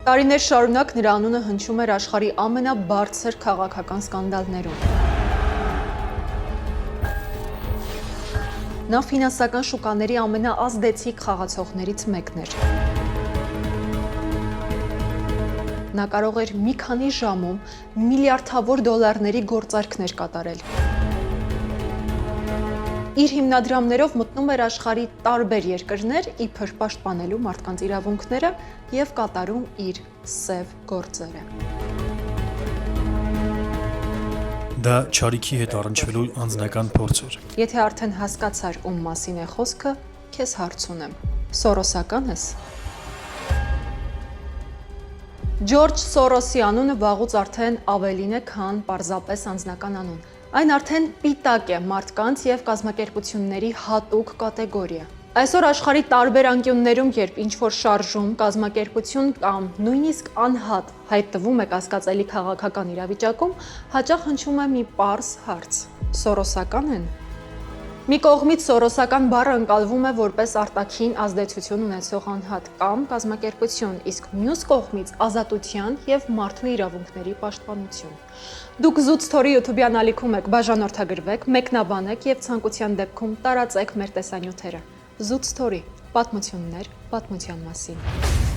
Տարիներ շարունակ նրա անունը հնչում էր աշխարհի ամենաբարձր քաղաքական սկանդալներում։ Նա ֆինանսական շուկաների ամենաազդեցիկ խաղացողներից մեկն էր։ Նա կարող էր մի քանի ժամում միլիարդավոր դոլարների գործարքներ կատարել։ Իր հիմնադրամներով մտնում էր աշխարհի տարբեր երկրներ, իբր պաշտպանելու մարդկանց իրավունքները եւ կատարում իր սև գործերը։ Դա Չարիքի հետ առնչվելու անձնական փորձ էր։ Եթե արդեն հասկացար ում մասին է խոսքը, քեզ հարց ունեմ։ Սորոսական ես։ Ջորջ Սորոսի անունը վաղուց արդեն ավելին է, քան պարզապես անձնական անուն։ Այն արդեն պիտակ է մարդկանց եւ կազմակերպությունների հատուկ կատեգորիա։ Այսօր աշխարհի տարբեր անկյուններում, երբ ինչ-որ շարժում, կազմակերպություն կամ նույնիսկ անհատ հայտնվում է կասկածելի քաղաքական իրավիճակում, հաճախ հնչում է մի պարզ հարց. Սորոսական են։ Մի կողմից սորոսական բառը ընկալվում է որպես արտաքին ազդեցություն ունեցող անհատ կամ կազմակերպություն, իսկ մյուս կողմից ազատության եւ մարդու իրավունքների պաշտպանություն։ Դուք Զուտսթորի YouTube-յան ալիքում եք, բաժանորդագրվեք, մեկնաբանեք եւ ցանկության դեպքում տարածեք մեր տեսանյութերը։ Զուտսթորի պատմություններ պատմության մասին։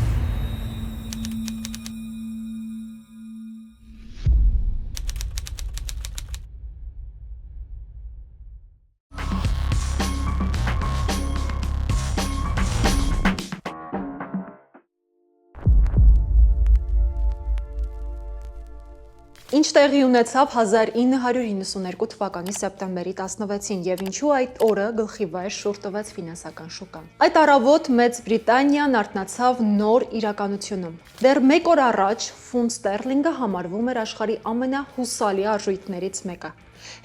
Ինչ տեղի ունեցավ 1992 թվականի սեպտեմբերի 16-ին եւ ինչու այդ օրը գլխի վայր շուռ տվեց ֆինանսական շուկան։ Այդ առավոտ Մեծ Բրիտանիան արթնացավ նոր իրականությունում։ Դեռ մեկ օր առաջ ֆունտ ստերլինգը համարվում էր աշխարհի ամենահուսալի արժույթներից մեկը։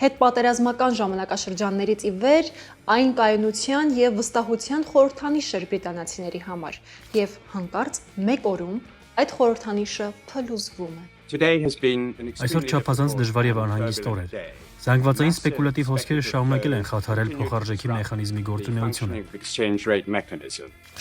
Հետպատերազմական ժամանակաշրջաններից ի վեր այն կայունության եւ վստահության խորհրդանիշ էր բրիտանացիների համար եւ հանկարծ մեկ օրում այդ խորհրդանիշը փլուզվում է։ Այսօր չափազանց դժվար եւ անհանգիստ օր է։ Զանգվածային սպեկուլատիվ հոսքերը շարունակել են խաթարել փոխարժեքի մեխանիզմի գործունեությունը։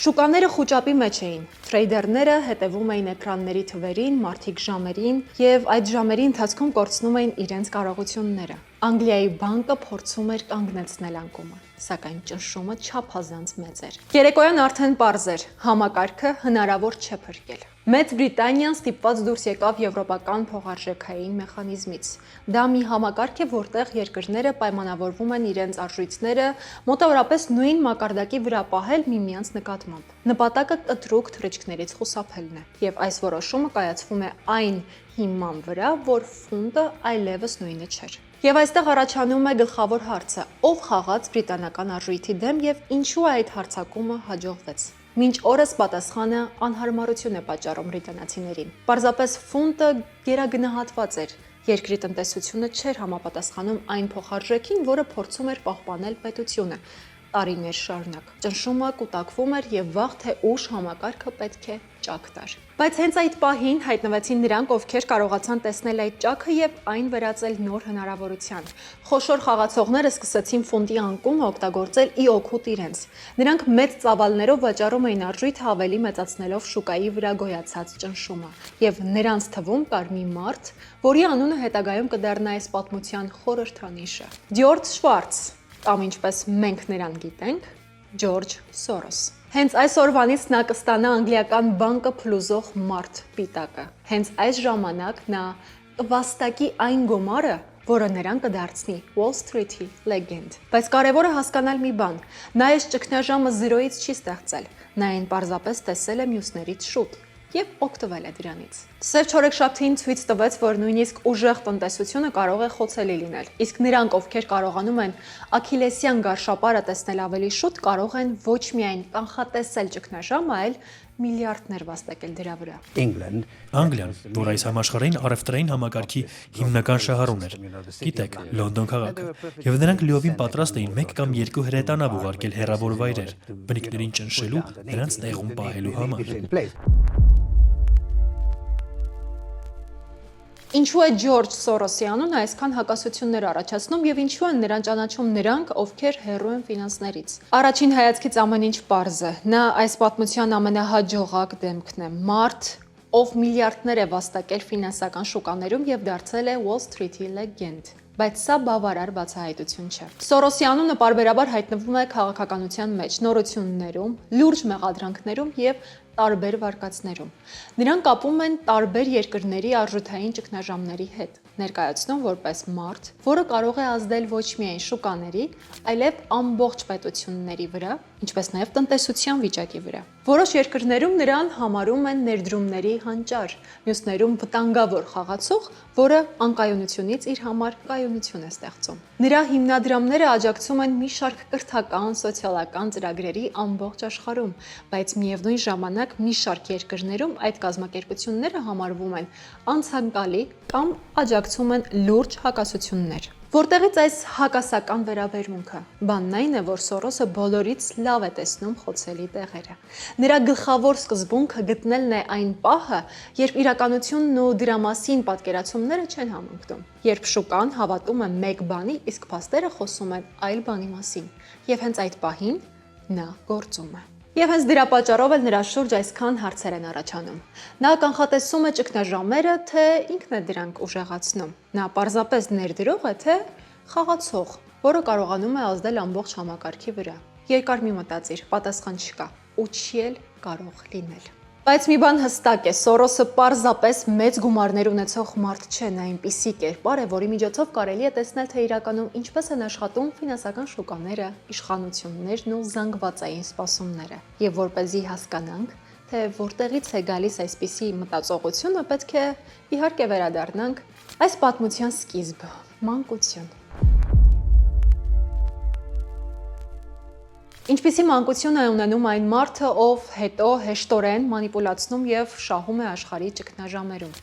Շուկաները խուճապի մեջ էին։ Թրեյդերները հետևում էին էկրանների թվերին, մարդիկ ժամերին եւ այդ ժամերի ընթացքում կորցնում էին իրենց կարողությունները։ Անգլիայի բանկը փորձում էր կանգնեցնել անկումը, սակայն ճնշումը չափազանց մեծ էր։ Երեկոյան արդեն պարզ էր, համակարգը հնարավոր չէ փրկել։ Մեծ Բրիտանիան ստիպված դուրս եկավ եվրոպական փոխարժեքային մեխանիզմից։ Դա մի համակարգ է, որտեղ երկրները պայմանավորվում են իրենց արժույթները մոտավորապես նույն մակարդակի վրա պահել միմյանց նկատմամբ։ Նպատակը կտրուկ թռիչքներից խուսափելն է, եւ այս որոշումը կայացվում է այն հիման վրա, որ ֆունտը այլևս նույնը չէր։ Եվ այստեղ առաջանում է գլխավոր հարցը. ով խաղաց բրիտանական արժույթի դեմ եւ ինչու այդ հարձակումը հաջողվեց։ Մինչ օրս պատասխանը անհարմարություն է պատճառում բրիտանացիներին։ Պարզապես ֆունտը գերագնահատված էր։ Երկրի տնտեսությունը չէր համապատասխանում այն փոխարժեքին, որը փորձում էր պահպանել պետությունը տարիներ շարունակ։ Ճնշումը կուտակվում էր եւ վաղ թե ուշ համակարգը պետք է ճաք տար։ Բայց հենց այդ պահին հայտնվեցին նրանք, ովքեր կարողացան տեսնել այդ ճաքը եւ այն վերածել նոր հնարավորության։ Խոշոր խաղացողները սկսեցին ֆունտի անկումը օգտագործել ի օգուտ իրենց։ Նրանք մեծ ծավալներով վաճառում էին արժույթը ավելի մեծացնելով շուկայի վրա գոյացած ճնշումը։ Եվ նրանց թվում կար մի մարդ, որի անունը հետագայում կդառնա այս պատմության խորհրդանիշը։ Ջորջ Շվարց, կամ ինչպես մենք նրան գիտենք, Ջորջ Սորոս։ Հենց այս օրվանից նա կստանա անգլիական բանկը փլուզող մարդ պիտակը։ Հենց այս ժամանակ նա կվաստակի այն գումարը, որը նրան կդարձնի Wall Street-ի լեգենդ։ Բայց կարևորը հասկանալ մի բան. նա այս ճգնաժամը 0-ից չի ստեղծել։ Նա այն պարզապես տեսել է մյուսներից շուտ եւ օգտվել է դրանից։ Սև չորեքշաբթին ցույց տվեց, որ նույնիսկ ուժեղ տնտեսությունը կարող է խոցելի լինել, իսկ նրանք, ովքեր կարողանում են աքիլեսյան գարշապարը տեսնել ավելի շուտ, կարող են ոչ միայն կանխատեսել ճգնաժամը, այլ միլիարդներ վաստակել դրա վրա։ Անգլիան, որ այս համաշխարհային առևտրային համակարգի հիմնական շահառուն էր, գիտեք, Լոնդոն քաղաքը, եւ նրանք լիովին պատրաստ էին 1 կամ 2 հրետանավ ուղարկել հեռավոր վայրեր, բնիկներին ճնշելու, նրանց տեղում պահելու համար։ Ինչու է Ջորջ Սորոսի անունը այսքան հակասություններ առաջացնում եւ ինչու են նրան ճանաչում նրանք, ովքեր հեռու են ֆինանսներից։ Առաջին հայացքից ամեն ինչ պարզ է։ Նա այս պատմության ամենահաջողակ դեմքն է։ Մարդ, ով միլիարդներ է վաստակել ֆինանսական շուկաներում եւ դարձել է Wall Street-ի լեգենդ։ Բայց սա բավարար բացահայտություն չէ։ Սորոսի անունը պարբերաբար հայտնվում է քաղաքականության մեջ, նորություններում, լուրջ մեղադրանքներում եւ տարբեր վարկածներում։ Նրան կապում են տարբեր երկրների արժութային ճգնաժամերի հետ, ներկայացնում որպես մարդ, որը կարող է ազդել ոչ միայն շուկաների, այլև ամբողջ պետությունների վրա, ինչպես նաև տնտեսության վիճակի վրա։ Որոշ երկրներում նրան համարում են ներդրումների հանճար, մյուսներում վտանգավոր խաղացող, որը անկայունությունից իր համար կայունություն է ստեղծում։ Նրա հիմնադրամները աջակցում են մի շարք կրթական, սոցիալական ծրագրերի ամբողջ աշխարհում, բայց միևնույն ժամանակ մի շարք երկրներում այդ կազմակերպությունները համարվում են անցանկալի կամ աջակցում են լուրջ հակասություններ։ Որտեղից այս հակասական վերաբերմունքը։ Բանն այն է, որ Սորոսը բոլորից լավ է տեսնում խոցելի տեղերը։ Նրա գլխավոր սկզբունքը գտնելն է այն պահը, երբ իրականությունն ու դրա մասին պատկերացումները չեն համընկնում, երբ շուկան հավատում է մեկ բանի, իսկ փաստերը խոսում են այլ բանի մասին, եւ հենց այդ պահին նա գործում է։ Եվ հենց դրա պատճառով էլ նրա շուրջ այսքան հարցեր են առաջանում։ Նա կանխատեսում է ճգնաժամերը, թե ինքն է դրանք ուժեղացնում։ Նա պարզապես ներդրող է, թե խաղացող, որը կարողանում է ազդել ամբողջ համակարգի վրա։ Երկար մի մտածիր, պատասխան չկա, ու չի էլ կարող լինել։ Բայց մի բան հստակ է, Սորոսը պարզապես մեծ գումարներ ունեցող մարդ չէ, նա այնպիսի կերպար է, որի միջոցով կարելի է տեսնել, թե իրականում ինչպես են աշխատում ֆինանսական շուկաները, իշխանություններն ու զանգվածային սպասումները։ Եվ որպեսզի հասկանանք, թե որտեղից է գալիս այսպիսի մտածողությունը, պետք է իհարկե վերադառնանք այս պատմության սկիզբ, մանկություն։ Ինչպիսի մանկություն է ունենում այն մարդը, ով հետո հեշտորեն մանիպուլացնում եւ շահում է աշխարհի ճգնաժամերում։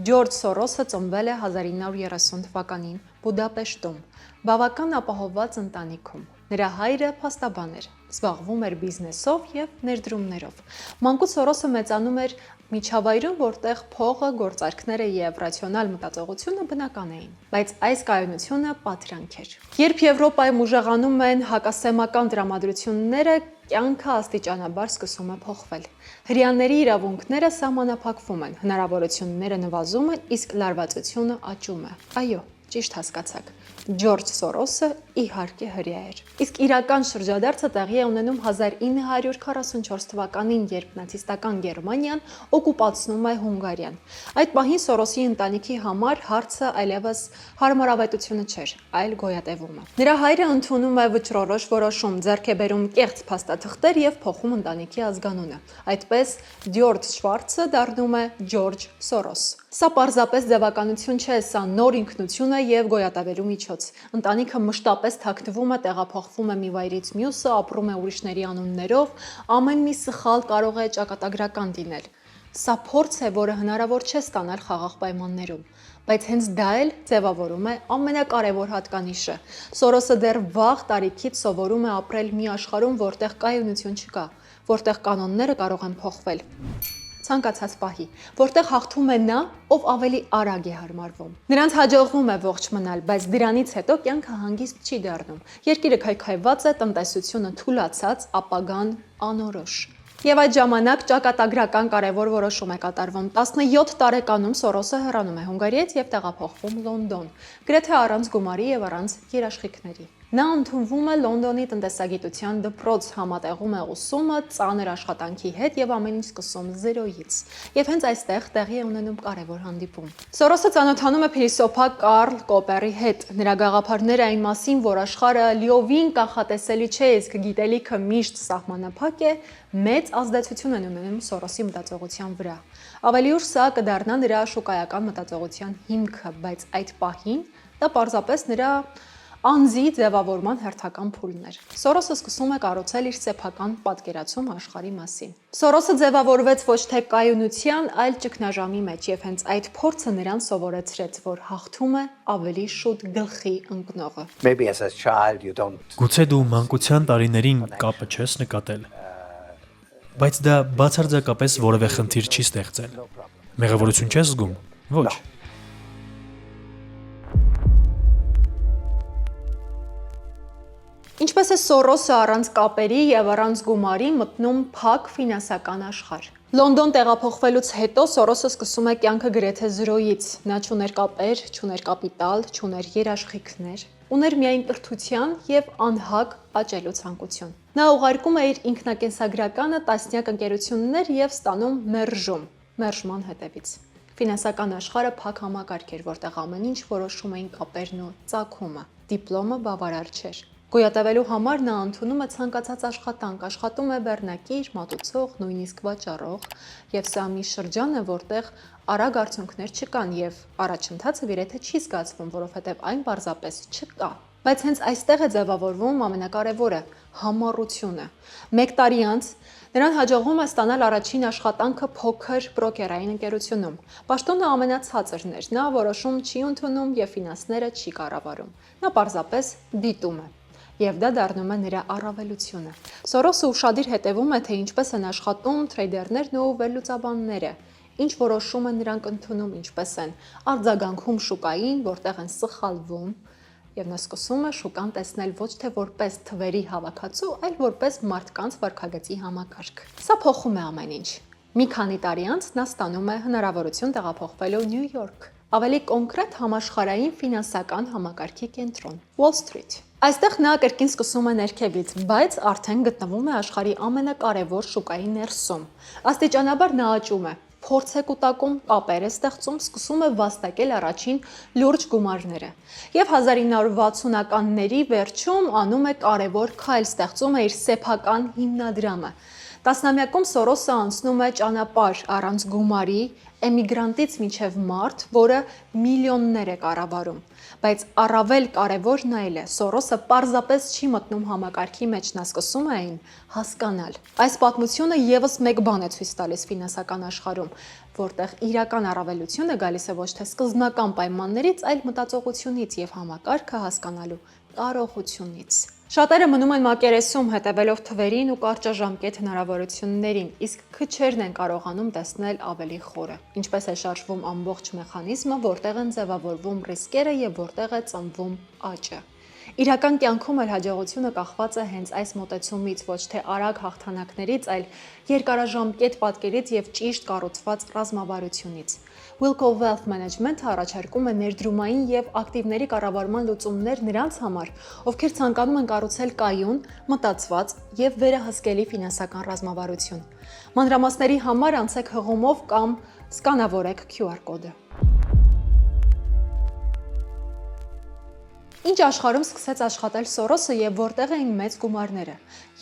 Ջորջ Սորոսը ծնվել է 1930 թվականին Բուդապեշտում, բավական ապահովված ընտանիքում։ Նրա հայրը փաստաբան էր, զբաղվում էր բիզնեսով եւ ներդրումներով։ Մանկուց Սորոսը մեծանում էր միջավայրում, որտեղ փողը, գործարքները եւ ռացիոնալ մտածողությունը բնական էին, բայց այս կայունությունը պատրանք էր։ Երբ Եվրոպայում ուժեղանում են հակասեմական տրամադրությունները, կյանքը աստիճանաբար սկսում է փոխվել։ Հրեաների իրավունքները սահմանափակվում են, հնարավորությունները նվազում են, իսկ լարվածությունը աճում է։ Այո, ճիշտ հասկացաք։ Ջորջ Սորոսը իհարկե հրեա էր։ Իսկ իրական շրջադարձը տեղի է ունենում 1944 թվականին, երբ նացիստական Գերմանիան օկուպացնում է Հունգարիան։ Այդ պահին Սորոսի ընտանիքի համար հարցը այլևս հարմարավետությունը չէր, այլ գոյատևումը։ Նրա հայրը ընդունում է վճռորոշ որոշում, ձեռք է բերում կեղծ փաստաթղթեր եւ փոխում ընտանիքի ազգանունը։ Այդպես Ջորջ Շվարցը դառնում է Ջորջ Սորոս։ Սա պարզապես ձևականություն չէ, սա նոր ինքնություն է եւ գոյատևելու միջոց։ Ընտանիքը մշտապես թաքնվում է, տեղափոխվում է մի վայրից մյուսը, ապրում է ուրիշների անուններով, ամեն մի սխալ կարող է ճակատագրական լինել։ Սա փորձ է, որը հնարավոր չէ ստանալ խաղաղ պայմաններում, բայց հենց դա էլ ձևավորում է ամենակարևոր հատկանիշը։ Սորոսը դեռ վաղ տարիքից սովորում է ապրել մի աշխարհում, որտեղ կայունություն չկա, որտեղ կանոնները կարող են փոխվել։ Ցանկացած պահի, որտեղ հաղթում է նա, ով ավելի արագ է հարմարվում։ Նրանց հաջողվում է ողջ մնալ, բայց դրանից հետո կյանքը հանգիստ չի դառնում։ Երկիրը քայքայված է, տնտեսությունը թուլացած, ապագան անորոշ։ Եվ այդ ժամանակ ճակատագրական կարևոր որոշում է կատարվում։ 17 տարեկանում Սորոսը հեռանում է Հունգարիայից եւ տեղափոխվում Լոնդոն, գրեթե առանց գումարի եւ առանց երաշխիքների։ Նա ընդունվում է Լոնդոնի տնտեսագիտության դպրոց, համատեղում է ուսումը ծանր աշխատանքի հետ եւ ամեն ինչ սկսում զերոյից։ Եվ հենց այստեղ տեղի է ունենում կարևոր հանդիպում։ Սորոսը ծանոթանում է փիլիսոփա Կարլ Կոպերի հետ։ Նրա գաղափարները այն մասին, որ աշխարհը լիովին կանխատեսելի չէ, իսկ գիտելիքը միշտ սահմանափակ է, մեծ ազդեցություն են ունենում Սորոսի մտածողության վրա։ Ավելի ուշ սա կդառնա նրա շուկայական մտածողության հիմքը, բայց այդ պահին դա պարզապես նրա անձի ձևավորման հերթական փուլն էր։ Սորոսը սկսում է կառուցել իր սեփական պատկերացում աշխարհի մասին։ Սորոսը ձևավորվեց ոչ թե կայունության, այլ ճգնաժամի մեջ, եւ հենց այդ փորձը նրան սովորեցրեց, որ հաղթում է ավելի շուտ գլխի ընկնողը։ Գուցե դու մանկության տարիներին կապը չես նկատել, բայց դա բացարձակապես որևէ խնդիր չի ստեղծել։ Մեղավորություն չես զգում։ Ոչ։ Ինչպես է Սորոսը առանց կապերի եւ առանց գումարի մտնում փակ ֆինանսական աշխարհ։ Լոնդոն տեղափոխվելուց հետո Սորոսը սկսում է կյանքը գրեթե զրոյից։ Նա չուներ կապեր, չուներ կապիտալ, չուներ երաշխիքներ, ուներ միայն կրթության եւ անհագ աճելու ցանկություն։ Նա ուղարկում է իր ինքնակենսագրականը տասնյակ ընկերություններ եւ ստանում մերժման հետևից։ Ֆինանսական աշխարհը փակ համակարգ էր, որտեղ ամեն ինչ որոշում էին կապերն ու ծագումը։ Դիպլոմը բավարար չէր։ Գոյատևելու համար նա ընդունում է ցանկացած աշխատանք, աշխատում է բեռնակիր, մատուցող, նույնիսկ վաճառող, եւ սա մի շրջան է, որտեղ արագ արդյունքներ չկան եւ առաջընթացը գրեթե չի զգացվում, որովհետեւ այն պարզապես չկա։ Բայց հենց այստեղ է ձևավորվում ամենակարևորը՝ համառությունը։ 1 տարի անց նրան հաջողվում է ստանալ առաջին աշխատանքը փոքր բրոկերային ընկերությունում։ Պաշտոնը ամենացածրն էր, նա որոշում չի ընդունում եւ ֆինանսները չի կառավարում։ Նա պարզապես դիտում է։ Եվ դա դառնում է նրա առավելությունը։ Սորոսը ուշադիր հետևում է, թե ինչպես են աշխատում թրեյդերներն ու վերլուծաբանները, ինչ որոշում են նրանք ընդունում, ինչպես են արձագանքում շուկային, որտեղ են սխալվում, եւ նա սկսում է շուկան տեսնել ոչ թե որպես թվերի հավաքածու, այլ որպես մարդկանց վարքագծի համակարգ։ Սա փոխում է ամեն ինչ։ Մի քանի տարի անց նա ստանում է հնարավորություն տեղափոխվելու Նյու Յորք, ավելի կոնկրետ համաշխարհային ֆինանսական համակարգի կենտրոն՝ Wall Street։ Այստեղ նա կրկին սկսում է ներքևից, բայց արդեն գտնվում է աշխարհի ամենակարևոր շուկայի ներսում։ Աստիճանաբար նա աճում է, փորձ է կուտակում, կապեր է ստեղծում, սկսում է վաստակել առաջին լուրջ գումարները։ Եվ 1960-ականների վերջում անում է կարևոր քայլ, ստեղծում է իր սեփական հիմնադրամը։ Տասնամյակում Սորոսը անցնում է ճանապարհ առանց գումարի, էմիգրանտից մինչև մարդ, որը միլիոններ է կառավարում։ Բայց առավել կարևորն այլ է, Սորոսը պարզապես չի մտնում համակարգի մեջ, նա սկսում է այն հասկանալ։ Այս պատմությունը եւս մեկ բան է ցույց տալիս ֆինանսական աշխարհում, որտեղ իրական առավելությունը գալիս է ոչ թե սկզբնական պայմաններից, այլ մտածողությունից եւ համակարգը հասկանալու կարողությունից։ Շատերը մնում են մակերեսում, հետևելով թվերին ու կարճաժամկետ հնարավորություններին, իսկ քչերն են կարողանում տեսնել ավելի խորը։ Ինչպես է շարժվում ամբողջ մեխանիզմը, որտեղ են ձևավորվում ռիսկերը եւ որտեղ է ծնվում աճը։ Իրական կյանքում էլ հաջողությունը կախված է հենց այս մոտեցումից, ոչ թե արագ հաղթանակներից, այլ երկարաժամկետ պատկերից եւ ճիշտ կառուցված ռազմավարությունից։ Wilco Wealth Management-ը առաջարկում է ներդրումային եւ ակտիվների կառավարման լուծումներ նրանց համար, ովքեր ցանկանում են կառուցել կայուն, մտածված եւ վերահսկելի ֆինանսական ռազմավարություն։ Մանրամասների համար անցեք հղումով կամ սկանավորեք QR կոդը։ Ինչ աշխարհում սկսեց աշխատել Սորոսը եւ որտեղ էին մեծ գումարները։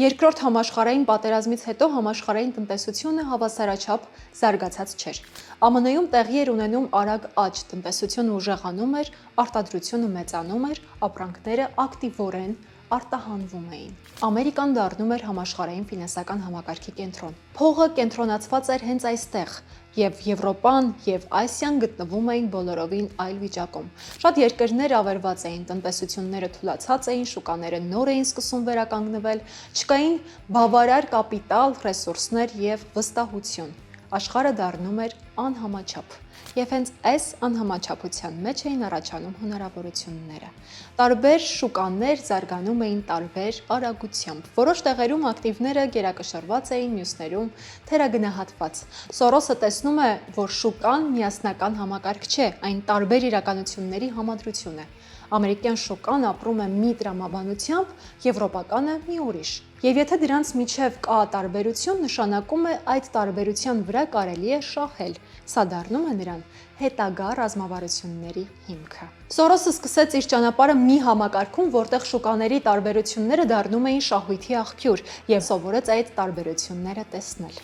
Երկրորդ համաշխարհային պատերազմից հետո համաշխարհային տնտեսությունը հավասարաչափ զարգացած չէր։ ԱՄՆ-ում տեղի էր ունենում արագ աճ, տնտեսությունը ուժեղանում էր, արտադրությունը մեծանում էր, ապրանքները ակտիվորեն արտահանվում էին։ Ամերիկան դառնում էր համաշխարհային ֆինանսական համակարգի կենտրոն։ Փողը կենտրոնացված էր հենց այստեղ, եւ Եվրոպան եւ Ասիան գտնվում էին բոլորովին այլ վիճակում։ Շատ երկրներ ավերված էին, տնտեսությունները թուլացած էին, շուկաները նոր էին սկսում վերականգնվել, չկային բավարար կապիտալ, ռեսուրսներ եւ վստահություն։ Աշխարհը դառնում էր անհամաչափ։ Եվ հենց այս անհամաչափության մեջ էին առաջանում հնարավորությունները։ Տարբեր շուկաներ զարգանում էին տարբեր արագությամբ։ Որոշ տեղերում ակտիվները գերակշռված էին, մյուսներում թերագնահատված։ Սորոսը տեսնում է, որ շուկան միասնական համակարգ չէ, այն տարբեր իրականությունների համադրություն է։ Ամերիկյան շուկան ապրում է մի տրամաբանությամբ, եվրոպականը մի ուրիշ։ Եվ եթե դրանց միջև կա տարբերություն, նշանակում է այդ տարբերության վրա կարելի է շահել։ Սա դառնում է նրան հետագա ռազմավարությունների հիմքը։ Սորոսը սկսեց իր ճանապարհը մի համակարգում, որտեղ շուկաների տարբերությունները դառնում էին շահույթի աղբյուր եւ սովորեց այդ տարբերությունները տեսնել։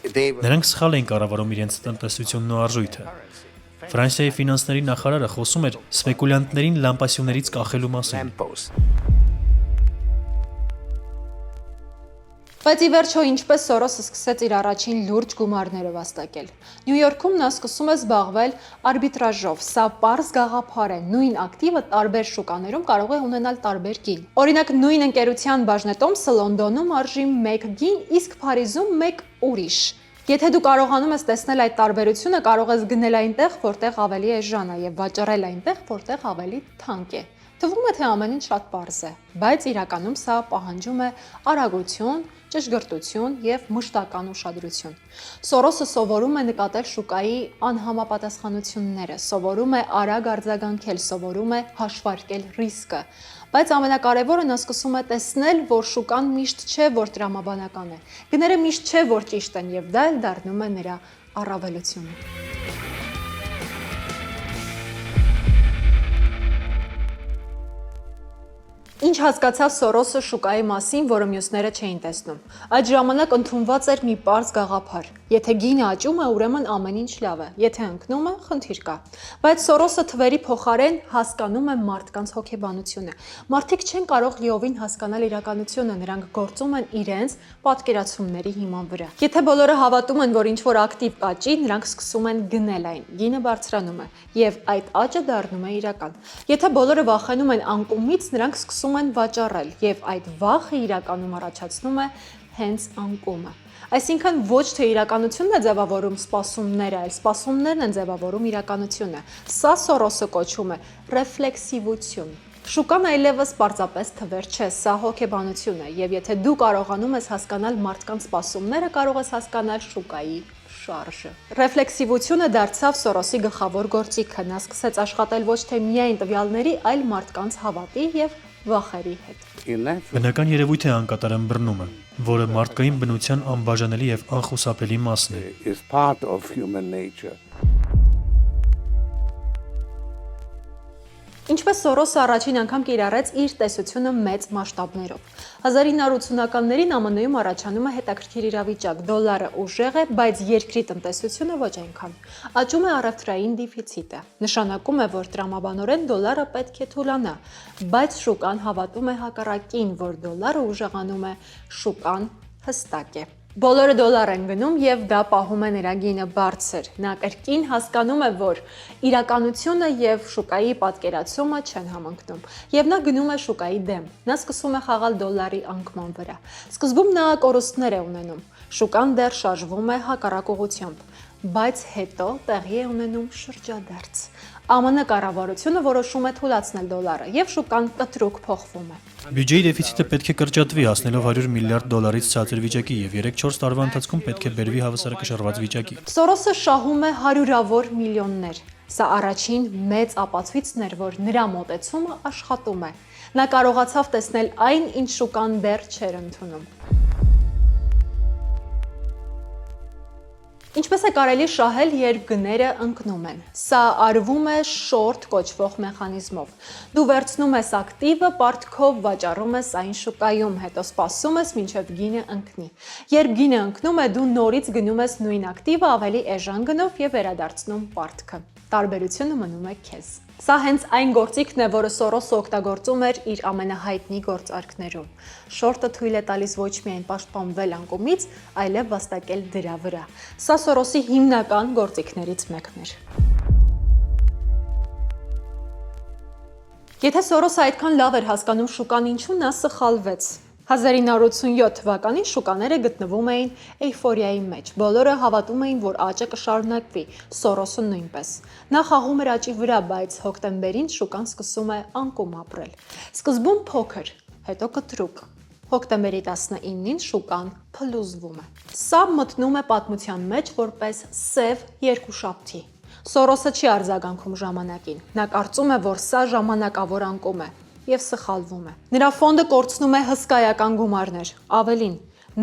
Նրանք սխալ էին կառավարում իրենց տնտեսությունն ու արժույթը։ Ֆրանսիայի ֆինանսների նախարարը խոսում էր սպեկուլյանտներին լամպասյոներից կախելու մասին։ Բայց ի վերջո ինչպես Սորոսը սկսեց իր առաջին լուրջ գումարները վաստակել։ Նյու Յորքում նա սկսում է զբաղվել արբիտրաժով։ Սա պարզ գաղափար է։ Նույն ակտիվը տարբեր շուկաներում կարող է ունենալ տարբեր գին։ Օրինակ նույն ընկերության բաժնետոմսը Լոնդոնում արժի 1 գին, իսկ Փարիզում 1 ուրիշ։ Եթե դու կարողանում ես տեսնել այդ տարբերությունը, կարող ես գնել այնտեղ, որտեղ ավելի էժան է, եւ վաճառել այնտեղ, որտեղ ավելի թանկ է։ Թվում է, թե ամեն ինչ շատ պարզ է, բայց իրականում սա պահանջում է արագություն, ճշգրտություն եւ մշտական ուշադրություն։ Սորոսը սովորում է նկատել շուկայի անհամապատասխանությունները, սովորում է արագ արձագանքել, սովորում է հաշվարկել ռիսկը։ Բայց ամենակարևորը նա սկսում է տեսնել, որ շուկան միշտ չէ, որ տրամաբանական է։ Գները միշտ չէ, որ ճիշտ են եւ դա էլ դառնում է նրա առավելությունը։ Ինչ հասկացավ Սորոսը շուկայի մասին, որը մյուսները չէին տեսնում։ Այդ ժամանակ ընդունված էր մի պարզ գաղափար. եթե գինը աճում է, ուրեմն ամեն ինչ լավ է, եթե ընկնում է, խնդիր կա։ Բայց Սորոսը թվերի փոխարեն հասկանում է մարդկանց հոգեբանությունը։ Մարդիկ չեն կարող լիովին հասկանալ իրականությունը, նրանք գործում են իրենց պատկերացումների հիման վրա։ Եթե բոլորը հավատում են, որ ինչ-որ ակտիվ կաճի, նրանք սկսում են գնել այն, գինը բարձրանում է, եւ այդ աճը դառնում է իրական։ Եթե բոլորը վախենում են անկումից, նրանք սկսում են վաճառել եւ այդ վախը իրականում առաջացնում է հենց անկումը։ Այսինքն ոչ թե իրականությունն է ձևավորում սպասումները, այլ սպասումներն են ձևավորում իրականությունը։ Սա Սորոսը կոչում է ռեֆլեքսիվություն։ Շուկան այլևս պարզապես թվեր չէ, սա հոգեբանություն է, եւ եթե դու կարողանում ես հասկանալ մարդկանց սպասումները, կարող ես հասկանալ շուկայի շարժը։ Ռեֆլեքսիվությունը դարձավ Սորոսի գլխավոր գործիքը։ Նա սկսեց աշխատել ոչ թե միայն տվյալների, այլ մարդկանց հավատի եւ վախերի հետ։ Բնական երևույթ է անկատար ըմբռնումը, որը մարդկային բնության անբաժանելի եւ անխուսափելի մասն է։ Ինչպես Սորոսը առաջին անգամ կիրառեց իր տեսությունը մեծ մասշտաբներով։ 1980-ականներին ԱՄՆ-ում առաջանում է հետաքրքիր իրավիճակ։ Դոլարը ուժեղ է, բայց երկրի տնտեսությունը ոչ այնքան։ Աճում է առևտրային դեֆիցիտը։ Նշանակում է, որ տրամաբանորեն դոլարը պետք է թուլանա, բայց շուկան հավատում է հակառակին, որ դոլարը ուժեղանում է, շուկան հստակ է։ Բոլորը դոլար են գնում եւ դա պահում է նրա գինը բարձր։ Նա կրկին հասկանում է, որ իրականությունը եւ շուկայի պատկերացումը չեն համընկնում։ Եվ նա գնում է շուկայի դեմ։ Նա սկսում է խաղալ դոլարի անկման վրա։ Սկզբում նա կորուստներ է ունենում։ Շուկան դեռ շարժվում է հակառակ ուղղությամբ, բայց հետո տեղի է ունենում շրջադարձ։ ԱՄՆ կառավարությունը որոշում է թուլացնել դոլարը եւ շուկան կտրուկ փոխվում է։ Բյուջեի դեֆիցիտը պետք է կրճատվի, հասնելով $100 միլիարդ ցածր վիճակի եւ 3-4 տարվա ընթացքում պետք է բերվի հավասարակշռված վիճակի։ Սորոսը շահում է հարյուրավոր միլիոններ։ Սա առաջին մեծ ապացույցն էր, որ նրա մոտեցումը աշխատում է։ Նա կարողացավ տեսնել այն, ինչ շուկան դեռ չէր ընդունում։ Ինչպես է կարելի շահել, երբ գները ընկնում են։ Սա արվում է շորտ կոչվող մեխանիզմով։ Դու վերցնում ես ակտիվը, պարտքով վաճառում ես այն շուկայում, հետո սպասում ես, մինչև գինը ընկնի։ Երբ գինը ընկնում է, դու նորից գնում ես նույն ակտիվը ավելի էժան գնով եւ վերադարձնում պարտքը։ Տարբերությունը մնում է քեզ։ Սա հենց այն գործիքն է, որը Սորոսը օգտագործում էր իր ամենահայտնի գործարքներում։ Շորտը թույլ է տալիս ոչ միայն պաշտպանվել անկումից, այլև վաստակել դրա վրա։ Սա Սորոսի հիմնական գործիքներից մեկն էր։ Եթե Սորոսը այդքան լավ էր հասկանում շուկան, ինչու նա սխալվեց։ 1987 թվականին շուկաները գտնվում էին էյֆորիայի մեջ։ Բոլորը հավատում էին, որ աճը կշարունակվի, Սորոսը նույնպես։ Նա խաղում էր աճի վրա, բայց հոկտեմբերին շուկան սկսում է անկում ապրել։ Սկզբում փոքր, հետո կտրուկ։ Հոկտեմբերի 19-ին շուկան փլուզվում է։ Սա մտնում է պատմության մեջ որպես սև երկուշաբթի։ Սորոսը չի արձագանքում ժամանակին։ Նա կարծում է, որ սա ժամանակավոր անկում է եւ սխալվում է։ Նրա ֆոնդը կորցնում է հսկայական գումարներ, ավելին,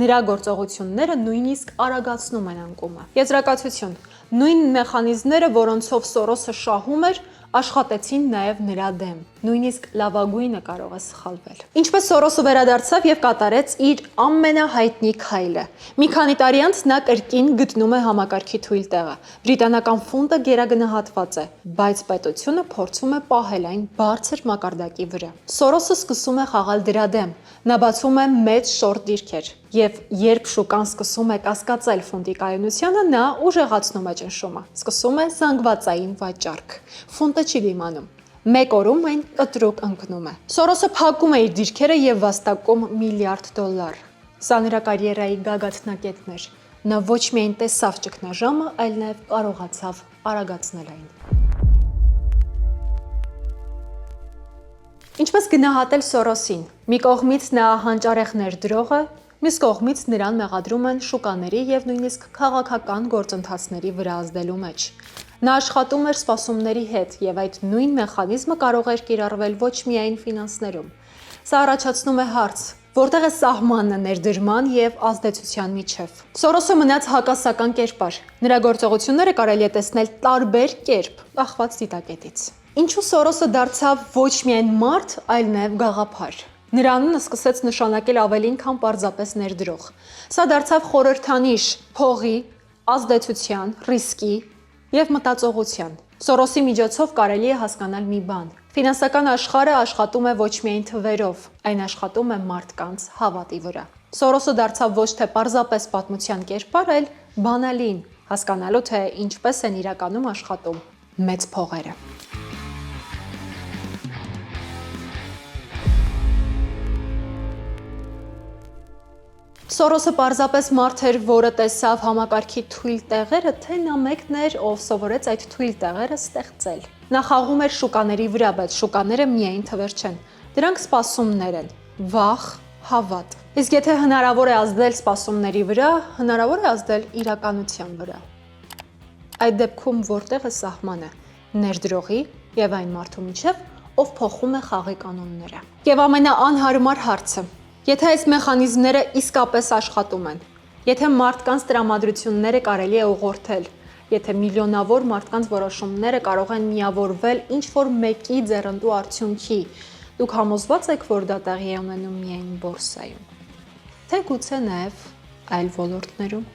նրա գործողությունները նույնիսկ արագացնում են անկումը։ Եզրակացություն. նույն մեխանիզմները, որոնցով Սորոսը շահում էր, աշխատեցին նաև նրա դեմ։ Նույնիսկ լավագույնը կարող է սխալվել։ Ինչպես Սորոսը վերադարձավ եւ կատարեց իր ամենահայտնի քայլը։ Մի քանի տարի անց նա կրկին գտնում է համակարգի թույլ տեղը։ Բրիտանական ֆունտը գերագնահատված է, բայց պետությունը փորձում է պահել այն բարձր մակարդակի վրա։ Սորոսը սկսում է խաղալ դրա դեմ։ Նա բացում է մեծ շորտ դիրքեր եւ երբ շուկան սկսում է կասկածել ֆունդի կայունությանը, նա ուժեղացնում է ճնշումը։ Սկսում է զանգվածային վաճառք։ Ֆունդը չի դիմանում։ Մեկ օրում այն կտրուկ ընկնում է։ Սորոսը փակում է իր դիրքերը եւ վաստակում $1 միլիարդ։ Սա նրա կարիերայի գագաթնակետն էր։ Նա ոչ միայն տեսավ ճգնաժամը, այլ նաեւ կարողացավ արագացնել այն։ Ինչպես գնահատել Սորոսին։ Մի կողմից նա հանճարեղ ներդրող է, մյուս կողմից նրան մեղադրում են շուկաների եւ նույնիսկ քաղաքական գործընթացների վրա ազդելու մեջ։ Նա աշխատում էր սպասումների հետ եւ այդ նույն մեխանիզմը կարող էր կիրառվել ոչ միայն ֆինանսներում։ Սա առաջացնում է հարց. որտեղ է սահմանը ներդրման եւ ազդեցության միջև։ Սորոսը մնաց հակասական կերպար։ Նրա գործողությունները կարելի է տեսնել տարբեր կերպ, կախված դիտակետից։ Ինչու Սորոսը դարձավ ոչ միայն մարդ, այլ նաեւ գաղափար։ Նրա անունը սկսեց նշանակել ավելին, քան պարզապես ներդրող։ Սա դարձավ խորհրդանիշ փողի, ազդեցության, ռիսկի եւ մտածողության։ Սորոսի միջոցով կարելի է հասկանալ մի բան. ֆինանսական աշխարհը աշխատում է ոչ միայն թվերով, այն աշխատում է մարդկանց հավատի վրա։ Սորոսը դարձավ ոչ թե պարզապես պատմության կերպար, այլ բանալին, հասկանալու թե ինչպես են իրականում աշխատում մեծ փողերը։ Սորոսը պարզապես մարդ էր, որը տեսավ համակարգի թույլ տեղերը, թե նա մեկն էր, ով սովորեց այդ թույլ տեղերը ստեղծել։ Նա խաղում էր շուկաների վրա, բայց շուկաները միայն թվեր չեն։ Դրանք սպասումներ են, վախ, հավատ։ Իսկ եթե հնարավոր է ազդել սպասումների վրա, հնարավոր է ազդել իրականության վրա։ Այդ դեպքում որտեղ է սահմանը ներդրողի եւ այն մարդու միջև, ով փոխում է խաղի կանոնները։ Եվ ամենաանհարմար հարցը. եթե այս մեխանիզմները իսկապես աշխատում են, եթե մարդկանց տրամադրությունները կարելի է ուղղորդել, եթե միլիոնավոր մարդկանց որոշումները կարող են միավորվել ինչ-որ մեկի ձեռնտու արդյունքի, դուք համոզված եք, որ դա տեղի է ունենում միայն բորսայում, թե գուցե նաև այլ ոլորտներում։